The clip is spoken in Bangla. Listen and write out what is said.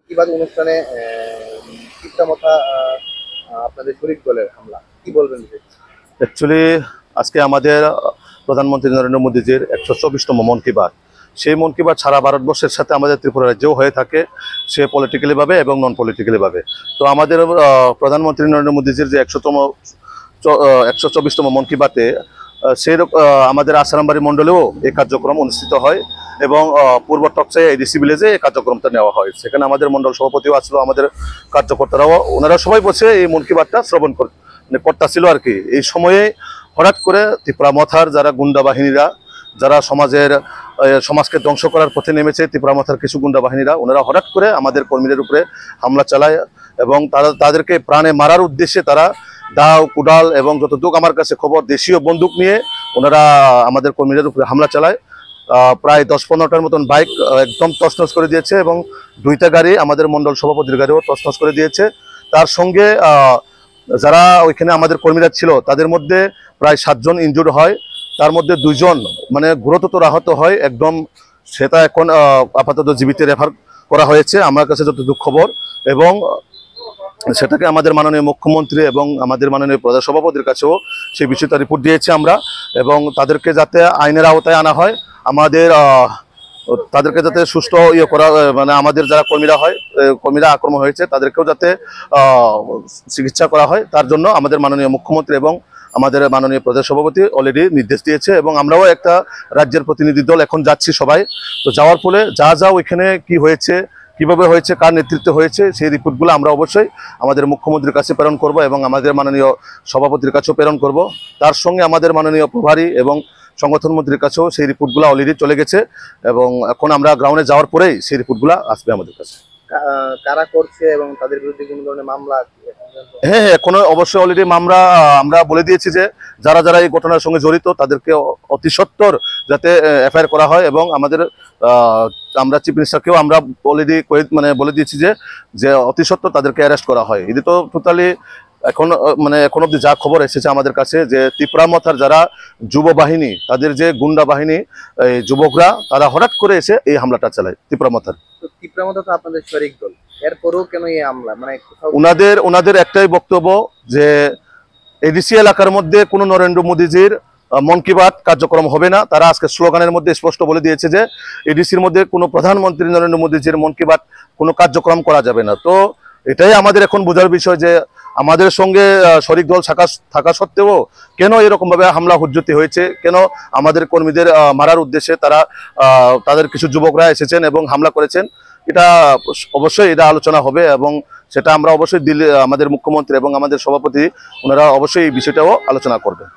প্রতিবাদ অনুষ্ঠানে তীব্রমাথা আপনাদের শরিক দলের হামলা, কি বলবেন? অ্যাকচুয়ালি আজকে আমাদের প্রধানমন্ত্রী নরেন্দ্র মোদীজির 124তম মন কি বাত, সেই মন কি বাত সারা ভারতবর্ষের সাথে আমাদের ত্রিপুরা রাজ্যেও হয়ে থাকে, সে পলিটিক্যালিভাবে এবং নন পলিটিক্যালিভাবে। তো আমাদের প্রধানমন্ত্রী নরেন্দ্র মোদীজির যে 124তম মন কি বাতে সেই আমাদের আসারামবাড়ি মণ্ডলেও এই কার্যক্রম অনুষ্ঠিত হয় এবং পূর্ব টকসাই এডিসি ভিলেজে এই কার্যক্রমটা নেওয়া হয়। সেখানে আমাদের মণ্ডল সভাপতিও আসলো, আমাদের কার্যকর্তারাও, ওনারা সবাই বসে এই মন কি বাতটা শ্রবণ কর্তা ছিল আর কি। এই সময়ে হঠাৎ করে ত্রিপুরা মথার যারা গুন্ডা বাহিনীরা, যারা সমাজকে ধ্বংস করার পথে নেমেছে, ত্রিপুরা মথার কিছু গুন্ডা বাহিনীরা, ওনারা হঠাৎ করে আমাদের কর্মীদের উপরে হামলা চালায় এবং তাদেরকে প্রাণে মারার উদ্দেশ্যে তারা দাও কুড়াল এবং যতটুকু আমার কাছে খবর দেশীয় বন্দুক নিয়ে ওনারা আমাদের কর্মীদের উপরে হামলা চালায়। প্রায় 10-15টার মতন বাইক একদম তছনছ করে দিয়েছে এবং 2টা গাড়ি আমাদের মণ্ডল সভাপতির গাড়িও তছনছ করে দিয়েছে। তার সঙ্গে যারা ওইখানে আমাদের কর্মীরা ছিল তাদের মধ্যে প্রায় 7 জন ইনজুর্ড হয়, তার মধ্যে 2 জন মানে গুরুতর আহত হয় একদম। সেটা এখন আপাতত জীবিত রেফার করা হয়েছে আমার কাছে যতটুকু খবর, এবং সেটাকে আমাদের মাননীয় মুখ্যমন্ত্রী এবং আমাদের মাননীয় প্রধান সভাপতির কাছেও সেই বিষয়টা রিপোর্ট দিয়েছে আমরা, এবং তাদেরকে যাতে আইনের আওতায় আনা হয়, তাদেরকে যাতে সুষ্ঠু করা, মানে আমাদের যারা কর্মীরা আক্রমণ হয়েছে তাদেরকেও যাতে চিকিৎসা করা হয়, তার জন্য আমাদের মাননীয় মুখ্যমন্ত্রী এবং আমাদের মাননীয় প্রদেশ সভাপতি অলরেডি নির্দেশ দিয়েছে। এবং আমরাও একটা রাজ্যের প্রতিনিধি দল এখন যাচ্ছি সবাই। তো যাওয়ার ফলে যা ওইখানে কি হয়েছে, কিভাবে হয়েছে, কার নেতৃত্বে হয়েছে, সেই রিপোর্টগুলো আমরা অবশ্যই আমাদের মুখ্যমন্ত্রীর কাছে প্রেরণ করব এবং আমাদের মাননীয় সভাপতির কাছেও প্রেরণ করব। তার সঙ্গে আমাদের মাননীয় প্রভারী এবং সংগঠন মন্ত্রীর কাছেও সেই রিপোর্টগুলো অলরেডি চলে গেছে এবং এখন আমরা গ্রাউন্ডে যাওয়ার পরেই সেই রিপোর্টগুলো আসবে আমাদের কাছে। কারা করছে এবং তাদের বিরুদ্ধে কোনো ধরনের মামলা? হ্যাঁ, এখনো অবশ্যই অলরেডি মামলা আমরা বলে দিয়েছি যে যারা এই ঘটনার সঙ্গে জড়িত তাদেরকে অতি সত্বর যাতে এফআইআর করা হয়, এবং আমরা চিফ মিনিস্টারকেও আমরা অলরেডি বলে দিয়েছি যে অতি সত্বর তাদেরকে অ্যারেস্ট করা হয়। এটি তো টোটালি এখন অব্দি যা খবর এসেছে আমাদের কাছে যে ত্রিপুরা মথার যারা যুব বাহিনী, তাদের যে গুন্ডা বাহিনী, এই যুবকরা তারা হঠাৎ করে এসে এই হামলাটা চালায় ত্রিপুরা মথার। ত্রিপুরা মথা তো আপনাদের শরিক দল, এরপরেও কেন এই হামলা? মানে ওনাদের একটাই বক্তব্য যে এডিসি এলাকার মধ্যে কোনো নরেন্দ্র মোদীজির মন কি বাত কার্যক্রম হবে না। তারা আজকে স্লোগানের মধ্যে স্পষ্ট বলে দিয়েছে যে এডিসির মধ্যে কোনো প্রধানমন্ত্রী নরেন্দ্র মোদীজির মন কি বাত কোনো কার্যক্রম করা যাবে না। তো এটাই আমাদের এখন বোঝার বিষয় যে আমাদের সঙ্গে শরিক দল থাকা সত্ত্বেও কেন এরকমভাবে হামলা হুজ্জতি হয়েছে, কেন আমাদের কর্মীদের মারার উদ্দেশ্যে তাদের কিছু যুবকরা এসেছেন এবং হামলা করেছেন, এটা অবশ্যই আলোচনা হবে এবং সেটা আমরা অবশ্যই আমাদের মুখ্যমন্ত্রী এবং আমাদের সভাপতি ওনারা অবশ্যই এই বিষয়টাও আলোচনা করবেন।